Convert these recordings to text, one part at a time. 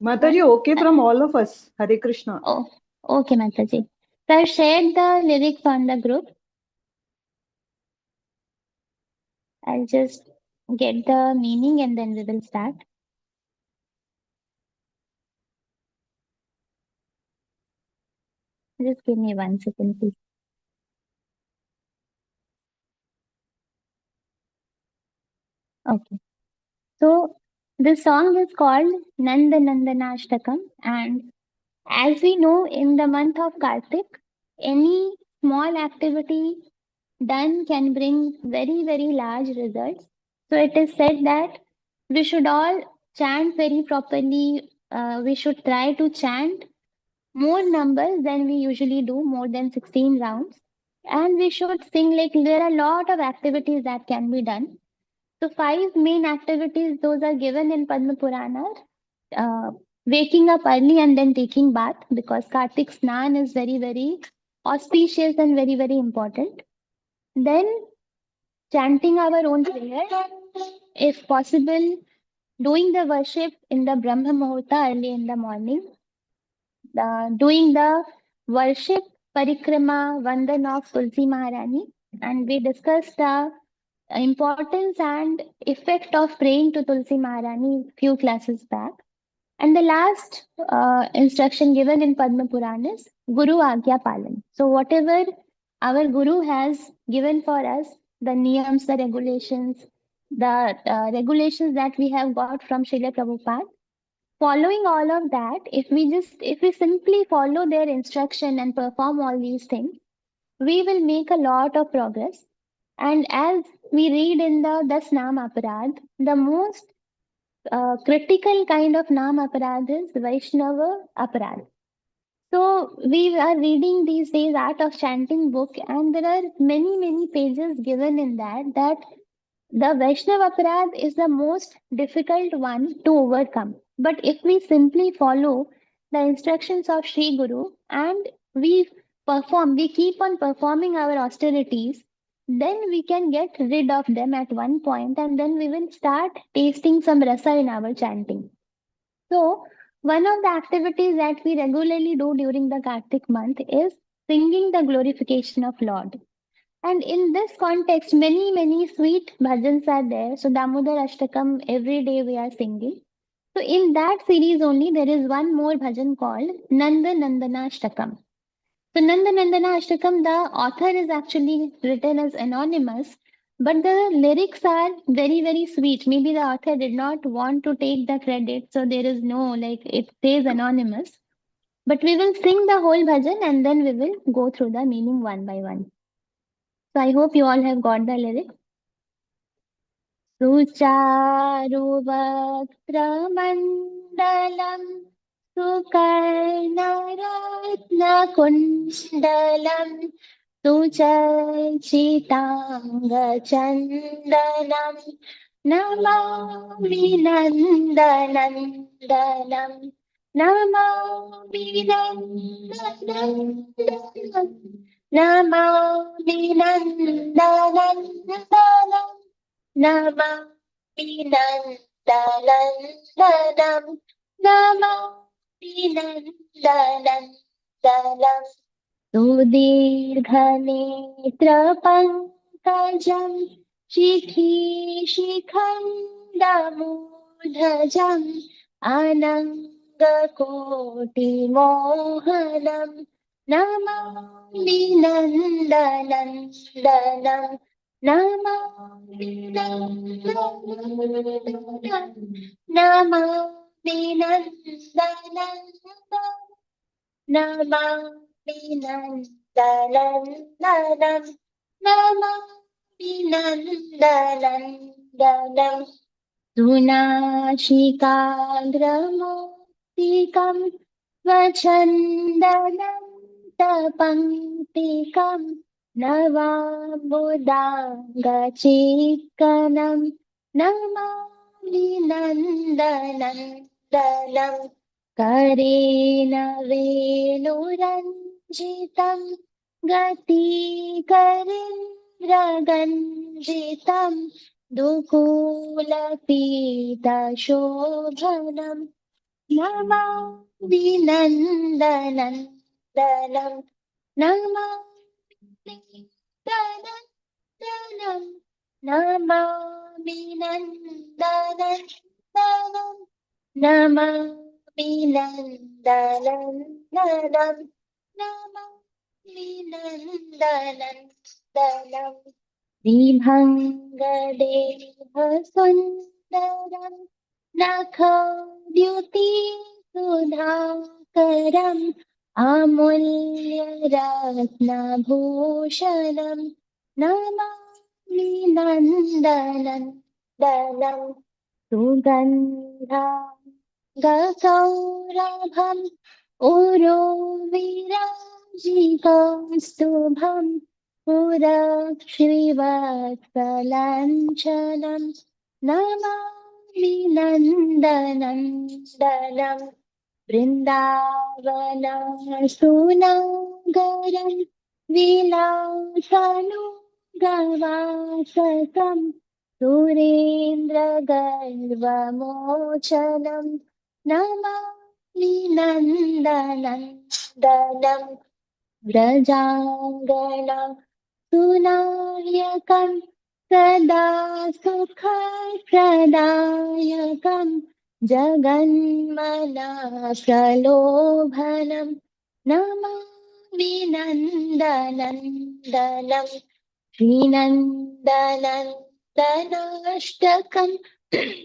Mataji, Right? okay from all of us. Hare Krishna. Oh, okay, Mataji. So I've shared the lyrics on the group. I'll just get the meaning and then we will start. Just give me 1 second, please. Okay. So the song is called Nanda Nandanashtakam, and as we know, in the month of Kartik, any small activity done can bring very, very large results. So it is said that we should all chant very properly. We should try to chant more numbers than we usually do, more than 16 rounds. And we should sing, like, there are a lot of activities that can be done. So, five main activities, those are given in Padma Purana. Uh, Waking up early and then taking bath, because Kartik Snan is very, very auspicious and very, very important. Then chanting our own prayers, if possible, doing the worship in the Brahma Muhurta early in the morning, doing the worship parikrama vandan of Tulsi Maharani, and we discussed the importance and effect of praying to Tulsi Maharani few classes back. And the last instruction given in Padma Purana is Guru Agya Palan. So whatever our Guru has given for us, the niyams, the regulations that we have got from Srila Prabhupada, following all of that, if we simply follow their instruction and perform all these things, we will make a lot of progress. And as we read in the Das Nam Aparad, the most critical kind of Nam Aparad is Vaishnava Aparad. So we are reading these days Art of Chanting book, and there are many, many pages given in that the Vaishnava Aparad is the most difficult one to overcome. But if we simply follow the instructions of Sri Guru and we keep on performing our austerities, then we can get rid of them at one point, and then we will start tasting some rasa in our chanting. So, one of the activities that we regularly do during the Kartik month is singing the glorification of Lord. And in this context, many, many sweet bhajans are there. So Damodar Ashtakam, every day we are singing. So in that series only, there is one more bhajan called Nanda Nandana Ashtakam. So Nanda Nandana Ashtakam, the author is actually written as anonymous, but the lyrics are very, very sweet. Maybe the author did not want to take the credit, so there is no, like, it says anonymous. But we will sing the whole bhajan and then we will go through the meaning one by one. So I hope you all have got the lyrics. सुचारुवक्त्रमण्डलं सुकर्णरत्नकुण्डलं सुचर्चिताङ्गचन्दनं Namami नन्दनन्दनं Namami नन्दनन्दनं Namami नन्दनन्दनं Namami नन्दनन्दनं Namami नन्दनन्दनं सुदीर्घनेत्रपङ्कजं शिखीशिखण्डमूर्धजम् अनङ्गकोटिमोहनं Namami नन्दनन्दनं Namami नन्दनन्दनं Namami नन्दनन्दनं Namami नन्दनन्दनं Namami नन्दनन्दनं सुनासिकाग्रमौक्तिकं स्वच्छन्दनं तपङ्क्तिकं नवाम्बुदाङ्गचिक्कणं Namami नन्दनन्दनं करेण वेणुरञ्जितं गतिकरीन्द्रगञ्जितं दुकूलपीतशोभनम् Namami Nandanandanam. Namami Nandanandanam. Namami Nandanandanam. Namami Nandanandanam. Namami Nandanandanam. विभङ्गदेहसुन्दरं नखद्युतिसुधाकरम् अमूल्यरत्नभूषणं Namami नन्दनन्दनं सुगन्धां उरोविराजिकास्तुभम् पुरश्रीवत्सलाञ्छनं Namami नन्दनन्दनं बृन्दावनसुनगरं विलासनुगवासकं सुरेन्द्रगर्वमोचनं Namami नन्दनन्दनं व्रजाङ्गना सुनायकं सदा सुखप्रदायकं जगन्मनप्रलोभनं Namami नन्दनन्दनं श्रीनन्दनन्दनाष्टकं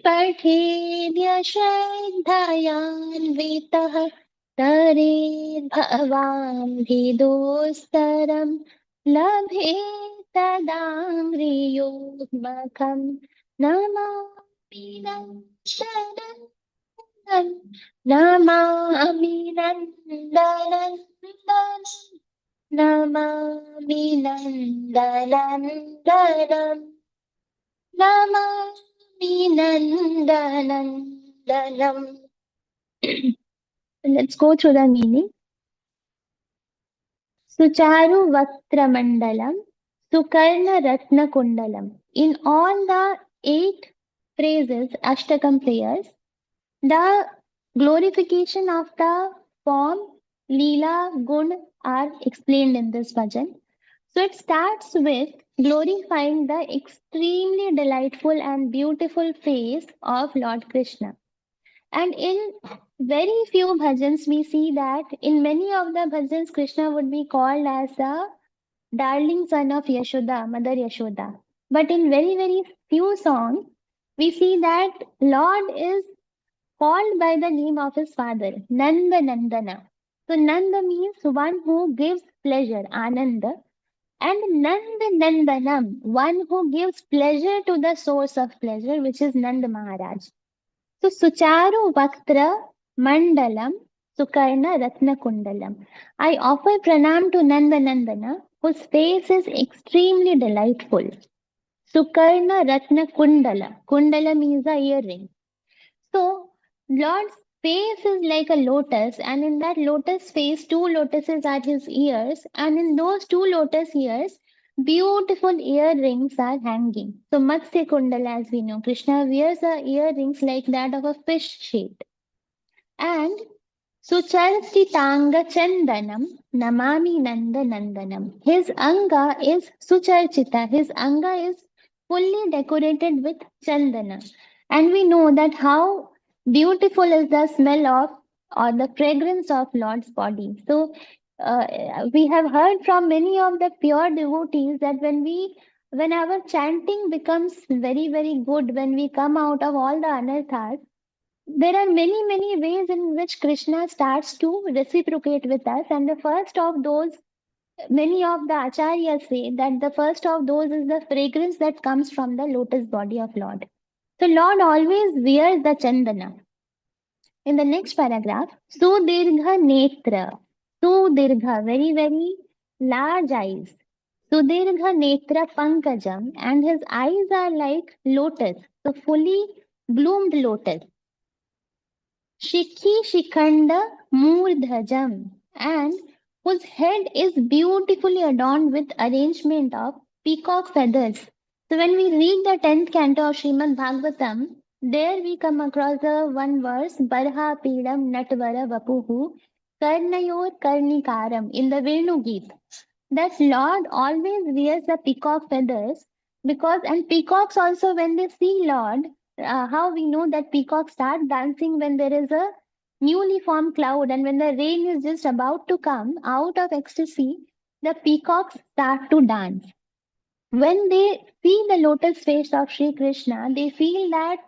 पठेद्यश्रद्धयान्वितः तरेर्भवाम्भिदोस्तरं लभेतदाङ्घ्रियोर्मखं Namami नन्दनन्दनं Namami नन्दनन्दनं Namami नन्दनन्दनं Namami नन्दनन्दनं. Let's go through the meaning. Sucharu Vaktramandalam, Sukarna Ratna Kundalam. In all the 8 phrases, Ashtakam prayers, the glorification of the form, Leela, Gun are explained in this bhajan. So it starts with glorifying the extremely delightful and beautiful face of Lord Krishna. And in very few bhajans, we see that in many of the bhajans, Krishna would be called as a darling son of Yashoda, Mother Yashoda. But in very, very few songs, we see that Lord is called by the name of his father, Nanda Nandana. So Nanda means one who gives pleasure, Ananda. And Nanda Nandanam, one who gives pleasure to the source of pleasure, which is Nanda Maharaj. So Sucharu Vaktra Mandalam Sukarna Ratna Kundalam. I offer pranam to Nanda Nandana, whose face is extremely delightful. Sukarna Ratna Kundala. Kundala means a earring. So Lord's face is like a lotus, and in that lotus face, 2 lotuses are his ears, and in those 2 lotus ears, beautiful earrings are hanging. So Matsya Kundala, as we know, Krishna wears earrings like that of a fish shape. And Sucharchitanga Chandanam Namami Nanda Nandanam. His anga is Sucharchita. His anga is fully decorated with Chandana. And we know that how beautiful is the smell of or the fragrance of Lord's body. So we have heard from many of the pure devotees that when our chanting becomes very, very good, when we come out of all the anarthas, there are many, many ways in which Krishna starts to reciprocate with us. And the first of those, many of the acharyas say that the first of those is the fragrance that comes from the lotus body of Lord. So Lord always wears the chandana. In the next paragraph, Sudirgha Netra. Sudirgha, very, very large eyes. Sudirgha Netra Pankajam, and his eyes are like lotus, so fully bloomed lotus. Shikhi Shikhanda Moordhajam, and whose head is beautifully adorned with arrangement of peacock feathers. So when we read the 10th canto of Srimad Bhagavatam, There we come across the one verse, Barha Pidam Natvara Vapuhu Karnayor Karnikaram in the Venu Geet. That Lord always wears the peacock feathers because, and peacocks also, when they see Lord, how we know that peacocks start dancing when there is a newly formed cloud and when the rain is just about to come out of ecstasy, the peacocks start to dance. When they see the lotus face of Sri Krishna, they feel that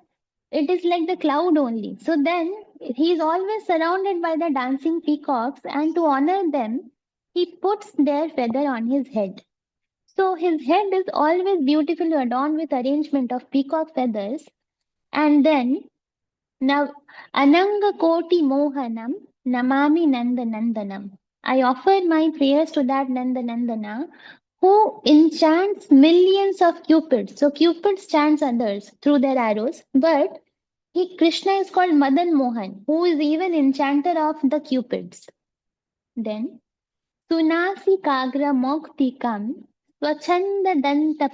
it is like the cloud only. So then he is always surrounded by the dancing peacocks, and to honor them, he puts their feather on his head. So his head is always beautifully adorned with arrangement of peacock feathers. And then now Ananga Koti Mohanam Namami Nanda Nandanam. I offer my prayers to that Nanda Nandana who enchants millions of cupids. So cupids chants others through their arrows, but Krishna is called Madan Mohan, who is even enchanter of the cupids. Then Sunasi Kagra Moktikam Swachanda Danta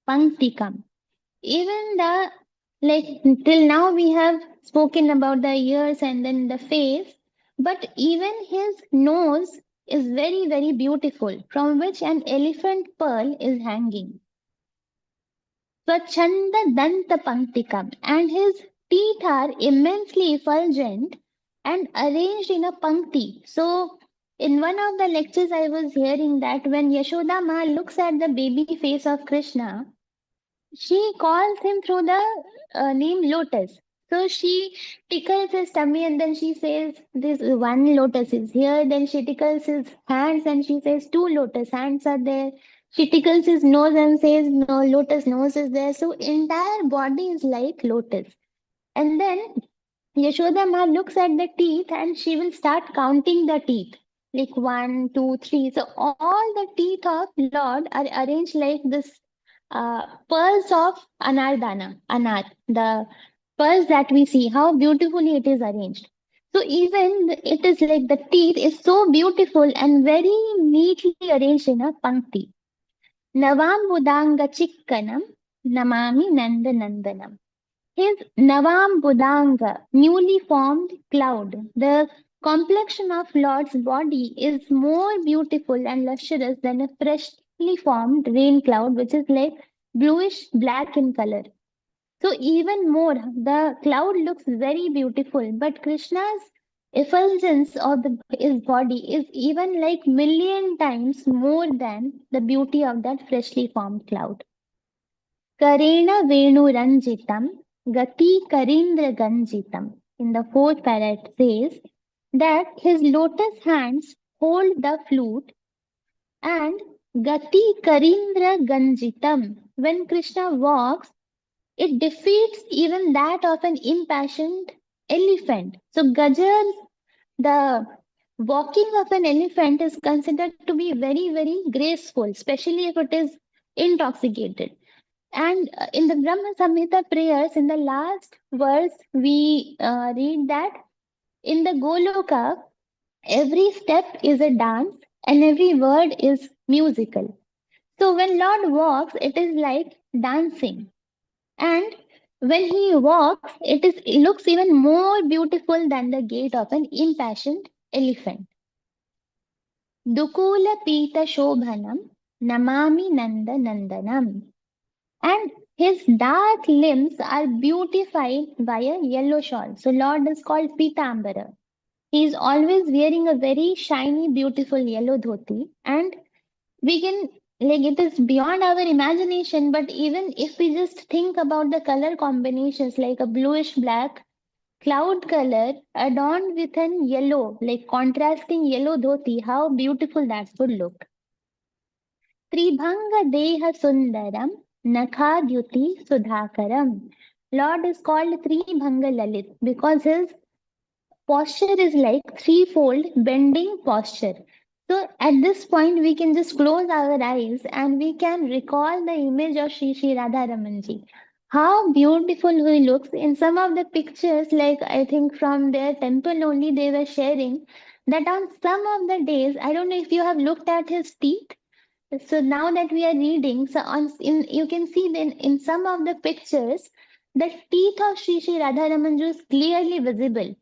Panktikam. Even the like till now we have spoken about the ears and then the face, but even his nose is very, very beautiful, from which an elephant pearl is hanging. Swachanda Danta Panktikam, and his teeth are immensely effulgent and arranged in a pankti. So, in one of the lectures, I was hearing that when Yashoda Ma looks at the baby face of Krishna, she calls him through the name Lotus. So she tickles his tummy and then she says, this one lotus is here. Then she tickles his hands and she says, two lotus hands are there. She tickles his nose and says, no, lotus nose is there. So entire body is like lotus. And then Yashoda Ma looks at the teeth and she will start counting the teeth. Like one, two, three. So all the teeth of Lord are arranged like this pearls of Anardana, Anar, the pearls that we see, how beautifully it is arranged. So even it is like the teeth is so beautiful and very neatly arranged in a pankti. Navam Budanga Chikkanam Namami Nanda Nandanam. His Navam Budanga, newly formed cloud. The complexion of Lord's body is more beautiful and lustrous than a freshly formed rain cloud, which is like bluish black in color. So even more, the cloud looks very beautiful, but Krishna's effulgence of his body is even like million times more than the beauty of that freshly formed cloud. Karena Venuranjitam Gati Karindra Ganjitam. In the fourth para it says that his lotus hands hold the flute and Gati Karindra Ganjitam. When Krishna walks, it defeats even that of an impassioned elephant. So Gajar, the walking of an elephant is considered to be very, very graceful, especially if it is intoxicated. And in the Brahma Samhita prayers, in the last verse, we read that in the Goloka, every step is a dance and every word is musical. So when Lord walks, it is like dancing. And when he walks, it looks even more beautiful than the gait of an impassioned elephant. Dukula Pita Shobhanam Namami Nanda Nandanam. And his dark limbs are beautified by a yellow shawl. So Lord is called Pitambara. He is always wearing a very shiny, beautiful yellow dhoti. And we can, like, it is beyond our imagination, but even if we just think about the color combinations, like a bluish black cloud color adorned with an yellow, like contrasting yellow dhoti, how beautiful that would look. Tribhanga Deha Sundaram Nakhadyuti Sudhakaram. Lord is called Tribhanga Lalit because his posture is like threefold bending posture. So at this point, we can just close our eyes and we can recall the image of Shri Radha Ramanji. How beautiful he looks in some of the pictures, like I think from their temple only they were sharing that on some of the days, I don't know if you have looked at his teeth. So now that we are reading, so on in you can see then in some of the pictures, the teeth of Sri Radharamanju is clearly visible.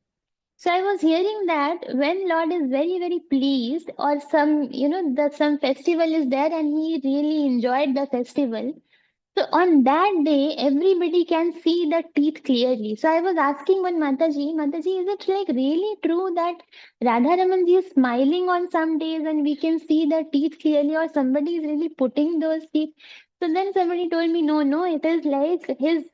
So I was hearing that when Lord is very, very pleased, or some festival is there and he really enjoyed the festival. So on that day, everybody can see the teeth clearly. So I was asking one Mataji, is it like really true that Radharamanji is smiling on some days and we can see the teeth clearly, or somebody is really putting those teeth? So then somebody told me, no, no, it is like his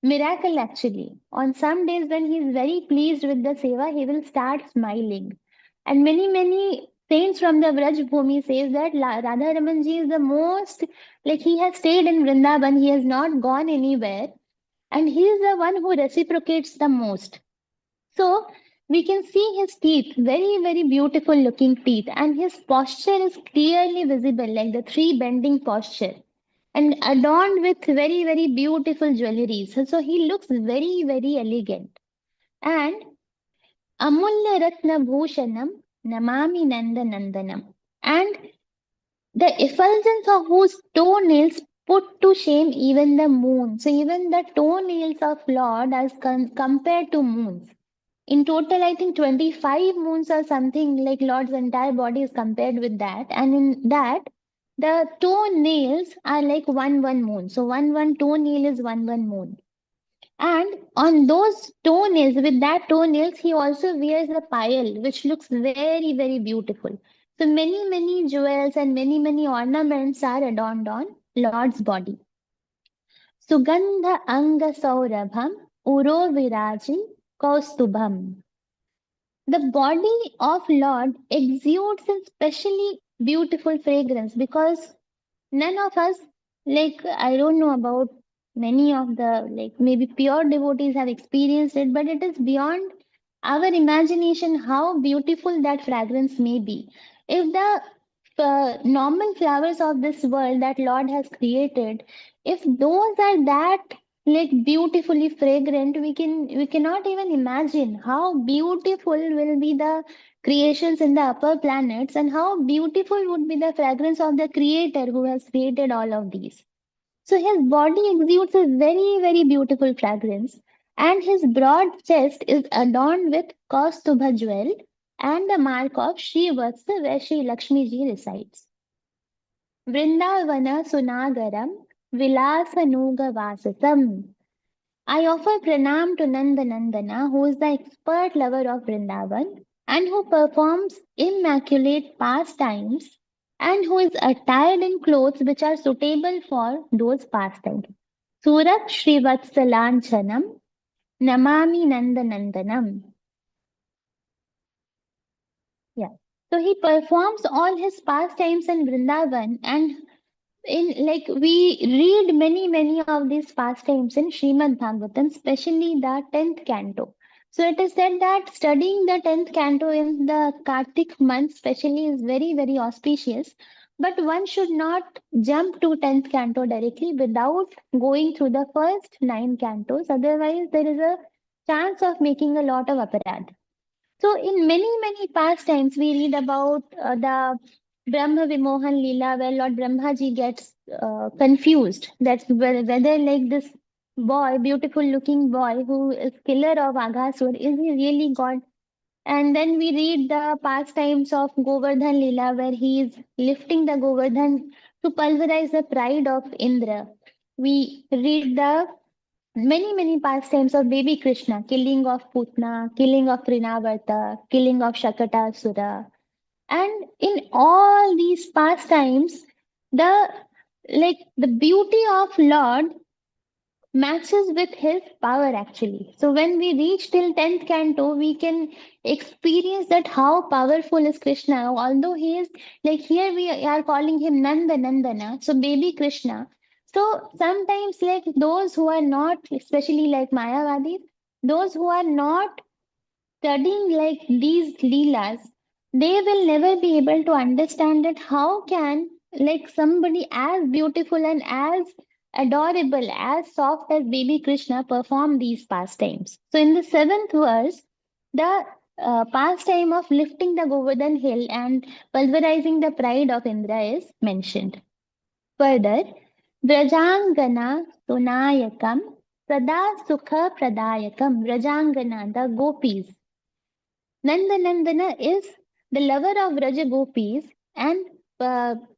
miracle actually. On some days when he is very pleased with the seva, he will start smiling. And many, many saints from the Vraj Bhumi says that Radha Ramanji is the most, like he has stayed in Vrindavan, he has not gone anywhere, and he is the one who reciprocates the most. So we can see his teeth, very, very beautiful looking teeth, and his posture is clearly visible, like the three bending posture, and adorned with very, very beautiful jewelries. So he looks very, very elegant. And Amulya Ratna Bhushanam Namami Nanda Nandanam. And the effulgence of whose toenails put to shame even the moon. So even the toenails of Lord as compared to moons. In total, I think 25 moons or something, like Lord's entire body is compared with that. And in that, the toenails are like one moon. So one toenail is one moon. And on those toenails, with that toenails, he also wears a pile, which looks very, very beautiful. So many jewels and many ornaments are adorned on Lord's body. Sugandha anga saurabham uro viraji kaustubham. The body of Lord exudes a specially beautiful fragrance because none of us, like, I don't know about many of the, like, maybe pure devotees have experienced it, but it is beyond our imagination how beautiful that fragrance may be. If the normal flowers of this world that Lord has created, if those are that like beautifully fragrant, we cannot even imagine how beautiful will be the creations in the upper planets, and how beautiful would be the fragrance of the creator who has created all of these. So his body exudes a very, very beautiful fragrance, and his broad chest is adorned with Kaustubha jewel and the mark of Sri Vatsa, where Sri Lakshmi ji resides. Vrindavana Sunagaram Vilasanuga Vasasam. I offer pranam to Nanda Nandana, who is the expert lover of Vrindavan and who performs immaculate pastimes and who is attired in clothes which are suitable for those pastimes. Surat Srivatsalanchanam Namami Nanda Nandanam. Yeah. So he performs all his pastimes in Vrindavan, and in like we read many of these pastimes in Srimad Bhagavatam, especially the 10th canto. So it is said that studying the 10th canto in the Kartik month especially is very, very auspicious, but one should not jump to 10th canto directly without going through the first 9 cantos, otherwise there is a chance of making a lot of aparadh. So, in many pastimes, we read about the Brahma Vimohan Leela, where Lord Brahmaji gets confused. That's whether, like, this boy, beautiful looking boy who is killer of Aghasur, is he really God? And then we read the pastimes of Govardhan Leela, where he is lifting the Govardhan to pulverize the pride of Indra. We read the many pastimes of baby Krishna, killing of Putna, killing of Trinavarta, killing of Shakatasura. And in all these pastimes, the the beauty of Lord matches with his power actually. So when we reach till 10th canto, we can experience that how powerful is Krishna. Although he is like here we are calling him Nanda Nandana, so baby Krishna. So sometimes like those who are not, especially like Mayavadis, those who are not studying like these leelas, they will never be able to understand that how can like somebody as beautiful and as adorable, as soft as baby Krishna perform these pastimes. So in the seventh verse, the pastime of lifting the Govardhan hill and pulverizing the pride of Indra is mentioned. Further, Vrajangana Sunayakam Sada Sukha Pradayakam, Rajangana, the gopis. Nandanandana is the lover of Raja gopis, and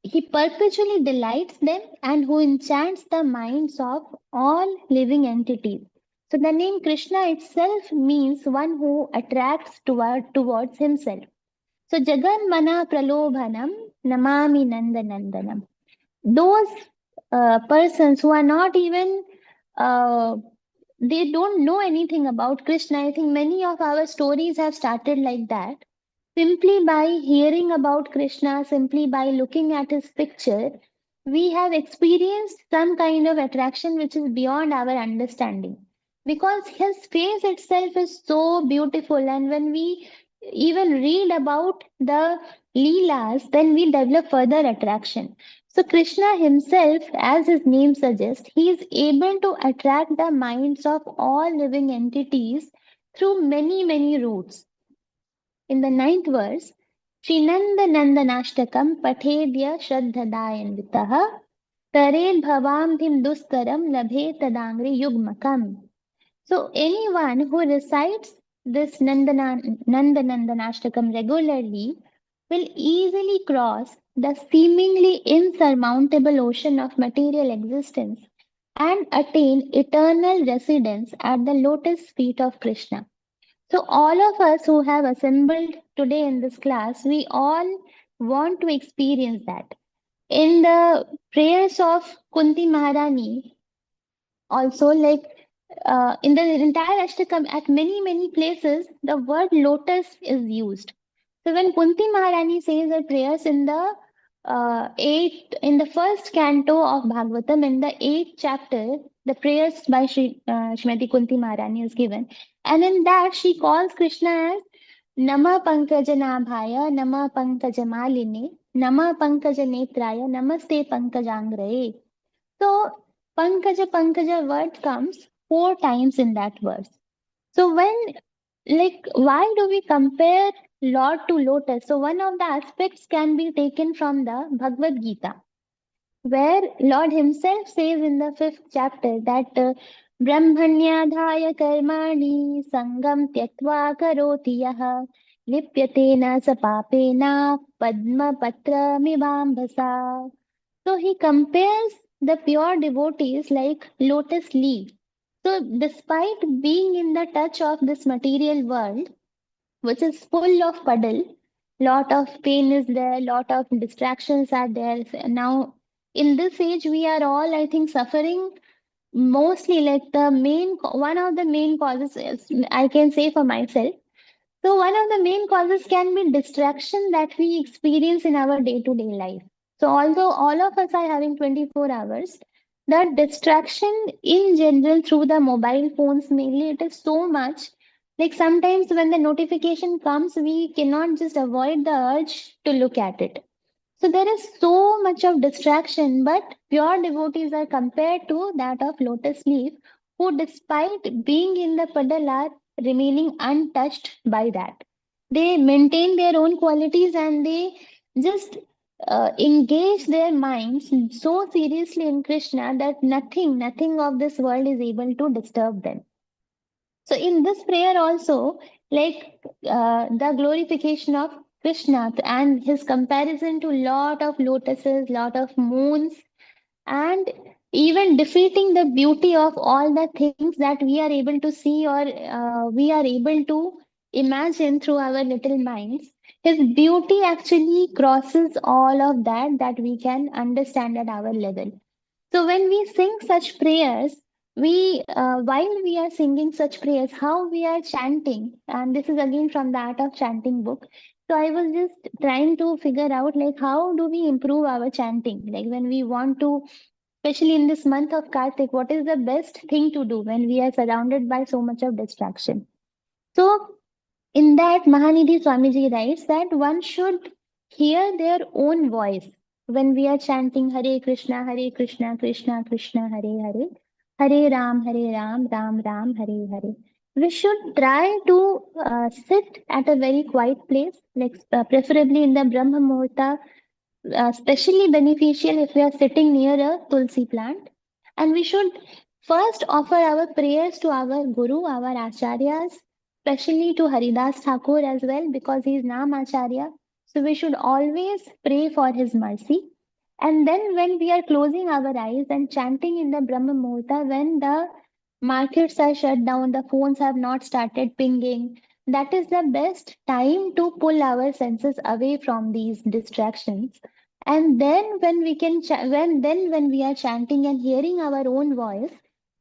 he perpetually delights them and who enchants the minds of all living entities. So the name Krishna itself means one who attracts towards himself. So Jaganmana Pralobhanam Namami Nandanandanam. Those persons who are not even uh, they don't know anything about Krishna. I think many of our stories have started like that. Simply by hearing about Krishna, simply by looking at his picture, we have experienced some kind of attraction which is beyond our understanding. Because his face itself is so beautiful, and when we even read about the Leelas, then we develop further attraction. So, Krishna himself, as his name suggests, he is able to attract the minds of all living entities through many, many routes. In the ninth verse, Srinanda Nandanashtakam Pathedya Shraddhadayanvitaha Tared Bhavamdhim Duskaram Labhe Tadangri Yugmakam. So anyone who recites this Nandanashtakam regularly will easily cross the seemingly insurmountable ocean of material existence and attain eternal residence at the lotus feet of Krishna. So, all of us who have assembled today in this class, we all want to experience that. In the prayers of Kunti Maharani, also in the entire Ashtakam, at many, many places, the word lotus is used. So when Kunti Maharani says her prayers in the first canto of Bhagavatam, in the eighth chapter, the prayers by Srimati Kunti Maharani is given. And in that, she calls Krishna as Nama Pankajanabhaya, Nama Pankajamaline, Nama Pankajanetraya, Namaste Pankajangraye. So Pankaja word comes four times in that verse. So why do we compare Lord to lotus? So one of the aspects can be taken from the Bhagavad Gita, where Lord himself says in the fifth chapter that Brahmanyadhaya karmani sangam tyaktva karoti yaha lipyatena sapapena padma patra mivambasa. So he compares the pure devotees like lotus leaf. So despite being in the touch of this material world, which is full of puddle, lot of pain is there, lot of distractions are there. Now, in this age, we are all, I think, suffering mostly like one of the main causes is, I can say for myself. So one of the main causes can be distraction that we experience in our day-to-day life. So although all of us are having 24 hours, the distraction in general through the mobile phones mainly it is so much. Like sometimes when the notification comes, we cannot just avoid the urge to look at it. So there is so much of distraction, but pure devotees are compared to that of lotus leaf, who despite being in the puddle are remaining untouched by that. They maintain their own qualities and they just engage their minds so seriously in Krishna that nothing of this world is able to disturb them. So in this prayer also, the glorification of Krishna and his comparison to lot of lotuses, lot of moons, and even defeating the beauty of all the things that we are able to see or we are able to imagine through our little minds. His beauty actually crosses all of that we can understand at our level. So when we sing such prayers, while we are singing such prayers, how we are chanting, and this is again from the Art of Chanting book. So I was just trying to figure out like how do we improve our chanting? Like when we want to, especially in this month of Kartik, what is the best thing to do when we are surrounded by so much of distraction? So in that, Mahanidhi Swamiji writes that one should hear their own voice when we are chanting Hare Krishna, Krishna Krishna, Hare Hare, Hare Ram, Ram Ram, Hare Hare. We should try to sit at a very quiet place, preferably in the Brahma Muhurta, especially beneficial if we are sitting near a tulsi plant. And we should First, offer our prayers to our Guru, our Acharyas, especially to Haridas Thakur as well, because he is Nam Acharya. So we should always pray for his mercy. And then, when we are closing our eyes and chanting in the Brahma Muhurta, when the markets are shut down, the phones have not started pinging, that is the best time to pull our senses away from these distractions. And then, when we can, when we are chanting and hearing our own voice,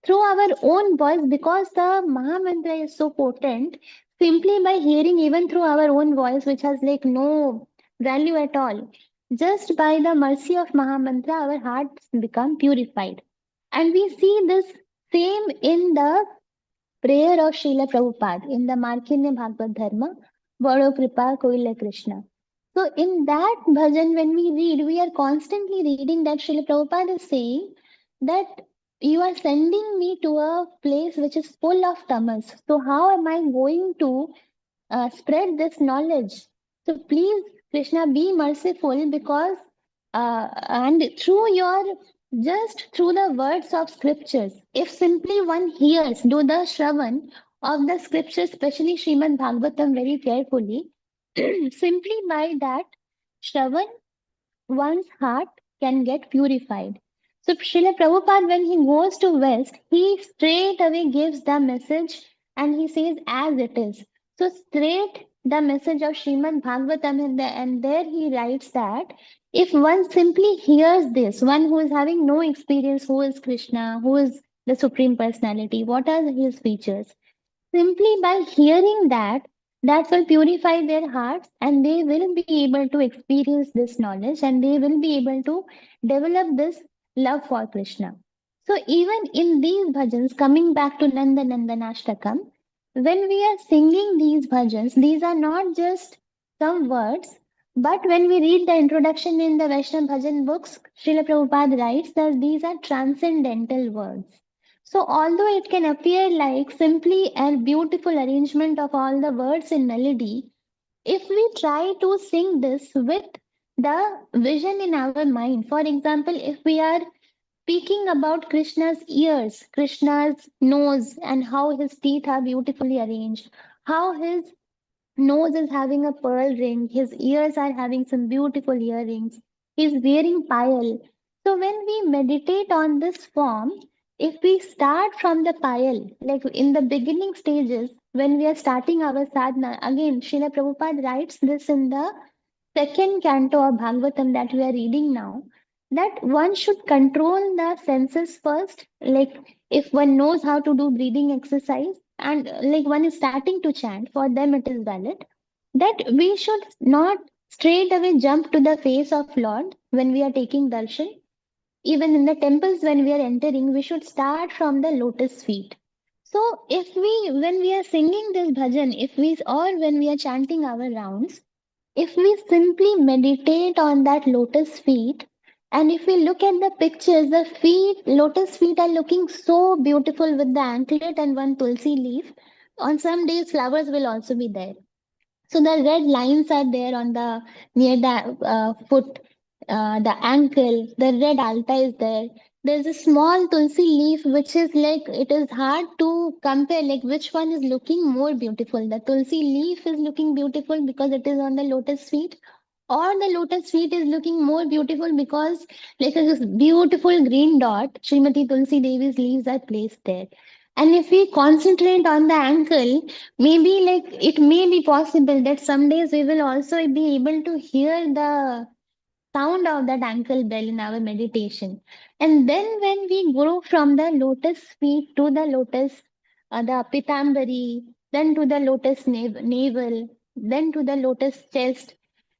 through our own voice, because the Maha Mantra is so potent, simply by hearing even through our own voice, which has like no value at all, just by the mercy of Maha Mantra, our hearts become purified. And we see this same in the prayer of Srila Prabhupada in the Markandeya Bhagavad Dharma, Bado Kripa Koile Krishna. So in that bhajan, when we read, we are constantly reading that Srila Prabhupada is saying that you are sending me to a place which is full of tamas. So how am I going to spread this knowledge? So please, Krishna, be merciful, because and through your just through the words of scriptures, if simply one hears, do the shravan of the scriptures, especially Srimad Bhagavatam, very carefully, simply by that shravan, one's heart can get purified. So Srila Prabhupada, when he goes to West, he straight away gives the message and he says as it is. So straight the message of Srimad Bhagavatam, and there he writes that if one simply hears this, one who is having no experience, who is Krishna, who is the Supreme Personality, what are his features? Simply by hearing that, that will purify their hearts, and they will be able to experience this knowledge, and they will be able to develop this love for Krishna. So, even in these bhajans, coming back to Nanda Nandanashtakam, when we are singing these bhajans, these are not just some words, but when we read the introduction in the Vaishnava Bhajan books, Srila Prabhupada writes that these are transcendental words. So, although it can appear like simply a beautiful arrangement of all the words in melody, if we try to sing this with the vision in our mind, for example, if we are speaking about Krishna's ears, Krishna's nose, and how his teeth are beautifully arranged, how his nose is having a pearl ring, his ears are having some beautiful earrings, he's wearing payal. So when we meditate on this form, if we start from the payal, like in the beginning stages, when we are starting our sadhana, again, Srila Prabhupada writes this in the second canto of Bhagavatam that we are reading now, that one should control the senses first. Like if one knows how to do breathing exercise and like one is starting to chant, for them it is valid. That we should not straight away jump to the face of Lord when we are taking darshan. Even in the temples, when we are entering, we should start from the lotus feet. So if we, when we are singing this bhajan, if we, or when we are chanting our rounds, if we simply meditate on that lotus feet, and if we look at the pictures, the feet, lotus feet are looking so beautiful with the anklet and one tulsi leaf. On some days, flowers will also be there. So the red lines are there on the near the foot, the ankle. The red alta is there. There's a small tulsi leaf which is like it is hard to compare like which one is looking more beautiful. The tulsi leaf is looking beautiful because it is on the lotus feet, or the lotus feet is looking more beautiful because like a beautiful green dot, Srimati Tulsi Devi's leaves are placed there. And if we concentrate on the ankle, maybe like it may be possible that some days we will also be able to hear the sound of that ankle bell in our meditation. And then when we grow from the lotus feet to the lotus, the pitambari, then to the lotus navel, then to the lotus chest,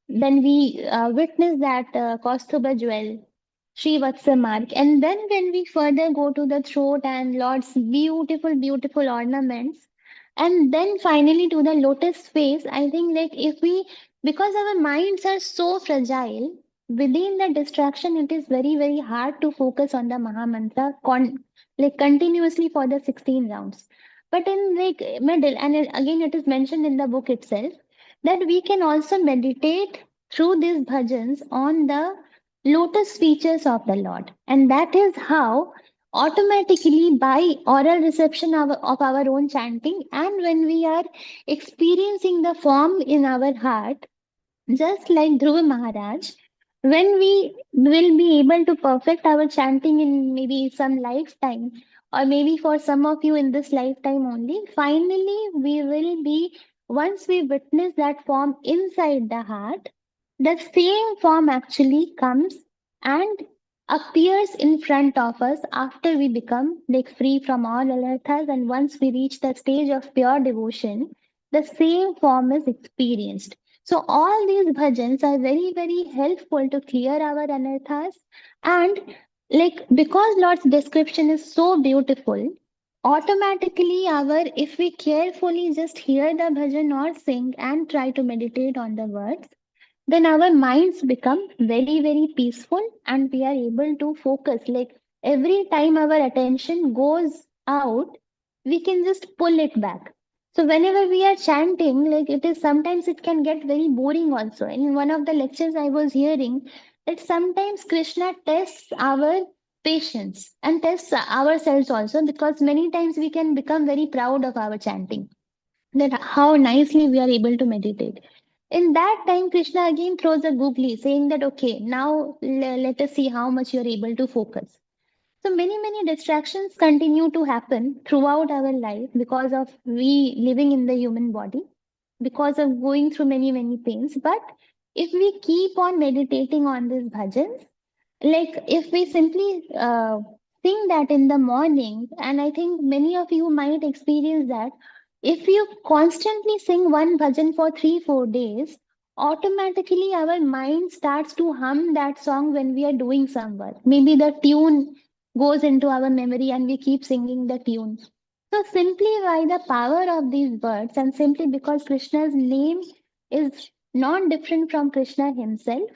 then we witness that Kaustubha jewel, Srivatsa mark. And then when we further go to the throat and Lord's beautiful, beautiful ornaments, and then finally to the lotus face, I think like if we, because our minds are so fragile, within the distraction, it is very, very hard to focus on the Maha Mantra like continuously for the 16 rounds. But in like middle, and again it is mentioned in the book itself, that we can also meditate through these bhajans on the lotus features of the Lord. And that is how automatically by oral reception of our own chanting, and when we are experiencing the form in our heart, just like Dhruva Maharaj, when we will be able to perfect our chanting in maybe some lifetime, or maybe for some of you in this lifetime only, finally we will be, once we witness that form inside the heart, the same form actually comes and appears in front of us after we become like free from all alertas, and once we reach the stage of pure devotion, the same form is experienced. So all these bhajans are very, very helpful to clear our anarthas. And like because Lord's description is so beautiful, automatically our, if we carefully just hear the bhajan or sing and try to meditate on the words, then our minds become very, very peaceful and we are able to focus. Like every time our attention goes out, we can just pull it back. So whenever we are chanting, like it is sometimes it can get very boring also. In one of the lectures I was hearing that sometimes Krishna tests our patience and tests ourselves also, because many times we can become very proud of our chanting, that how nicely we are able to meditate. In that time, Krishna again throws a googly, saying that, okay, now let us see how much you are able to focus. So many, many distractions continue to happen throughout our life because of we living in the human body, because of going through many, many pains. But if we keep on meditating on these bhajans, like if we simply sing that in the morning, and I think many of you might experience that, if you constantly sing one bhajan for 3 4 days, automatically our mind starts to hum that song when we are doing some work. Maybe the tune goes into our memory and we keep singing the tune. So simply by the power of these words, and simply because Krishna's name is not different from Krishna himself,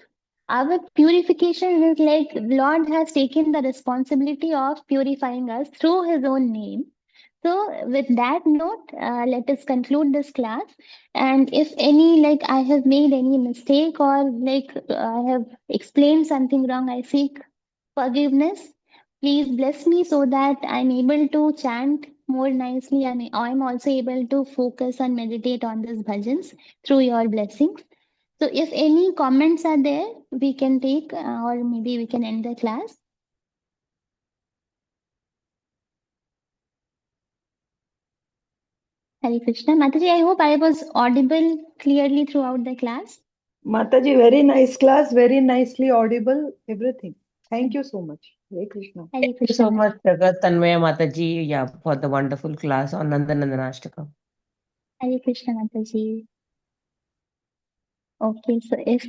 our purification is like Lord has taken the responsibility of purifying us through His own name. So, with that note, let us conclude this class. And if any, like I have made any mistake or like I have explained something wrong, I seek forgiveness. Please bless me so that I'm able to chant more nicely, and I'm also able to focus and meditate on these bhajans through your blessings. So if any comments are there, we can take, or maybe we can end the class. Hare Krishna. Mataji, I hope I was audible clearly throughout the class. Mataji, very nice class, very nicely audible, everything. Thank you so much. Hare Krishna. Hare You so Krishna. much, Jagat Tanmaya Mataji, yeah, for the wonderful class on Nandanandanashtakam. Hare Krishna, Mataji. Okay, so if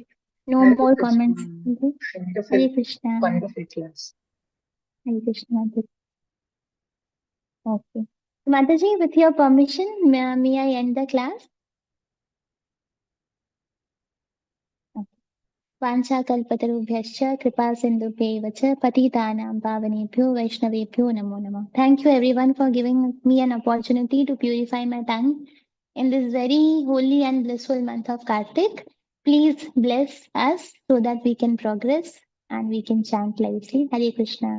no Hare more Krishna. comments, mhm. Wonderful, Hare Krishna. wonderful class. Hare Krishna, Mataji. Okay. Mataji, with your permission, may I end the class? वाञ्छाकल्पतरुभ्यश्च कृपासिन्धुभ्यैव च पतितानां पावनेभ्यो वैष्णवेभ्यो नमो नमः. Thank you everyone for giving me an opportunity to purify my tongue in this very holy and blissful month of Kartik. Please bless us so that we can progress and we can chant lively. Hare Krishna.